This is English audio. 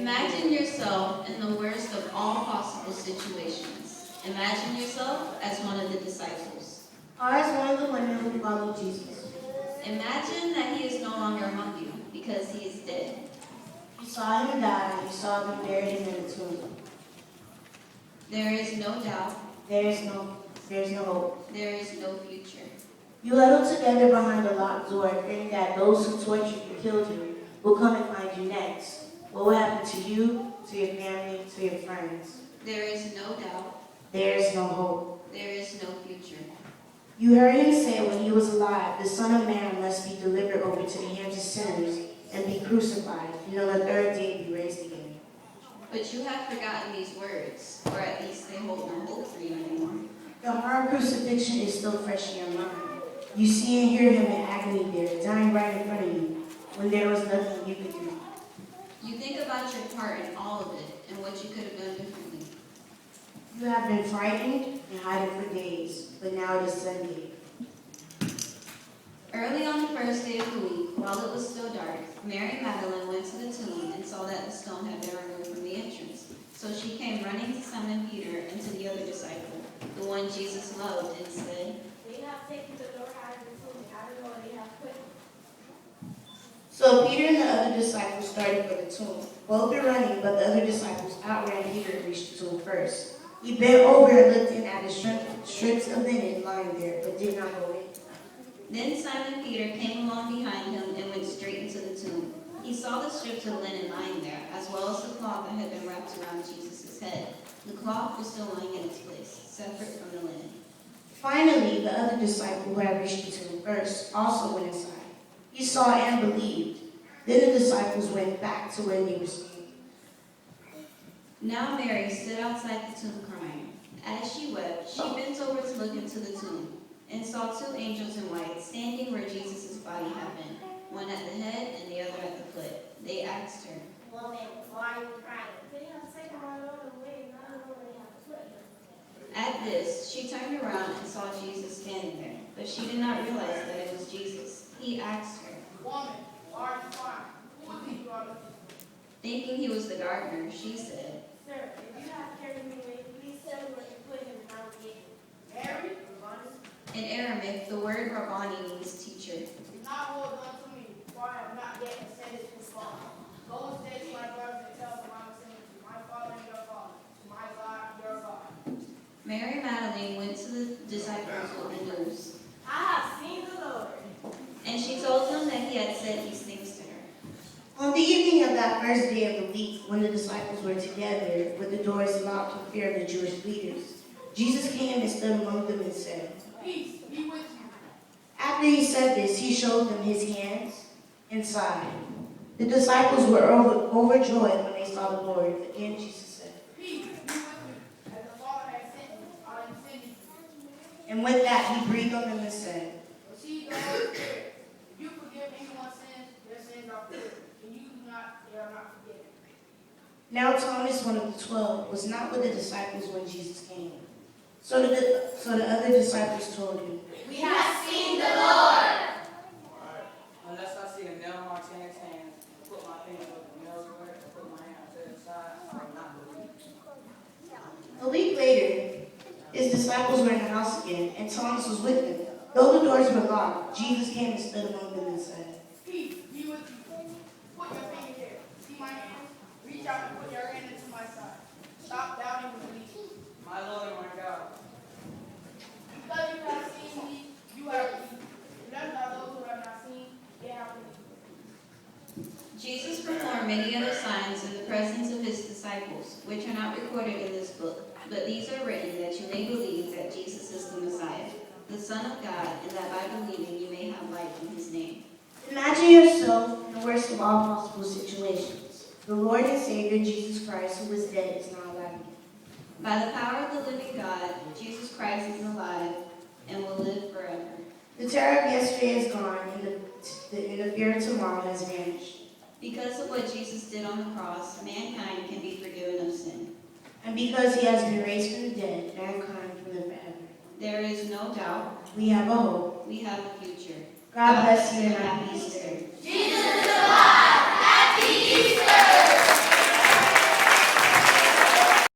Imagine yourself in the worst of all possible situations. Imagine yourself as one of the disciples. Or as one of the women who followed Jesus. Imagine that he is no longer among you because he is dead. You saw him die, you saw him buried in a tomb. There is no doubt. There's no hope. There is no future. You huddled together behind a locked door, fearing that those who tortured and killed you will come and find you next. What will happen to you, to your family, to your friends? There is no doubt. There is no hope. There is no future. You heard him say when he was alive, the Son of Man must be delivered over to the hands of sinners and be crucified, and on the third day be raised again. But you have forgotten these words, or at least they hold no hope for you anymore. The hard crucifixion is still fresh in your mind. You see and hear him in agony there, dying right in front of you, when there was nothing you could do. You think about your part in all of it and what you could have done differently. You have been frightened and hiding for days, but now it is Sunday. Early on the first day of the week, while it was still dark, Mary Magdalene went to the tomb and saw that the stone had been removed from the entrance. So she came running to Simon Peter and to the other disciple, the one Jesus loved, and said, "They have taken the Lord out of the tomb. I don't know where they have put him." So Peter and the other disciples started for the tomb. Both were running, but the other disciples outran Peter and reached the tomb first. He bent over and looked in at the strips of linen lying there, but did not go in. Then Simon Peter came along behind him and went straight into the tomb. He saw the strips of linen lying there, as well as the cloth that had been wrapped around Jesus' head. The cloth was still lying in its place, separate from the linen. Finally, the other disciple who had reached the tomb first also went inside. He saw and believed. Then the disciples went back to where they were standing. Now Mary stood outside the tomb crying. As she wept, she bent over to look into the tomb and saw two angels in white standing where Jesus' body had been, one at the head and the other at the foot. They asked her, "Woman, why are you crying?" "They have taken my Lord away, and I don't know where they have put him." At this, she turned around and saw Jesus standing there, but she did not realize that it was Jesus. He asked her, "Woman, why are you crying? Who did you are looking for?" thinking he was the gardener, she said, "Sir, if you have carried me away, please tell me where you put him, and I will get him." "Mary, Rabboni, in Aramaic, the word Rabbani means teacher. do not hold on to me, for I have not yet ascended to the Father. Go instead to my brothers and tell them I am ascending to my Father and your Father, to my God and your God." Mary Magdalene went to the disciples with the news, "I have seen the Lord." and she told them that he had said these things to her. On the evening of that first day of the week, when the disciples were together with the doors locked for fear of the Jewish leaders, Jesus came and stood among them and said, "Peace be with you." After he said this, he showed them his hands and side. The disciples were overjoyed when they saw the Lord. Again, Jesus said, "Peace be with you. As the Father has sent me, I am sending you." and with that he breathed on them and said, "Receive the Holy Spirit. If you forgive anyone's sins, their sins are forgiven. And you do not, they are not forgiven." Now Thomas, one of the 12, was not with the disciples when Jesus came. So the other disciples told him, "We have seen the Lord." Unless I see a nail mark in his hands, put my finger with the nails where, and put my hand to his side, I will not believe. A week later, his disciples were in the house again, and Thomas was with them. Though the doors were locked, Jesus came and stood among them and said, "Peace be with you. Put your finger here. See my hands? Reach out and put your hand into my side. Stop doubting and believe. My Lord and my God. Because you have seen me, you have believed. Blessed are those who have not seen, they have believed." Jesus performed many other signs in the presence of his disciples, which are not recorded in this book, but these are written that you may believe that Jesus is the Messiah, the Son of God, and that by believing you may have life in his name. Imagine yourself in the worst of all possible situations. The Lord and Savior Jesus Christ, who was dead, is now alive again. By the power of the living God, Jesus Christ is alive and will live forever. The terror of yesterday is gone, and the fear of tomorrow has vanished. Because of what Jesus did on the cross, mankind can be forgiven of sin. And because he has been raised from the dead, mankind can live forever. There is no doubt. We have a hope. We have a future. God bless you and happy Easter. Jesus is alive!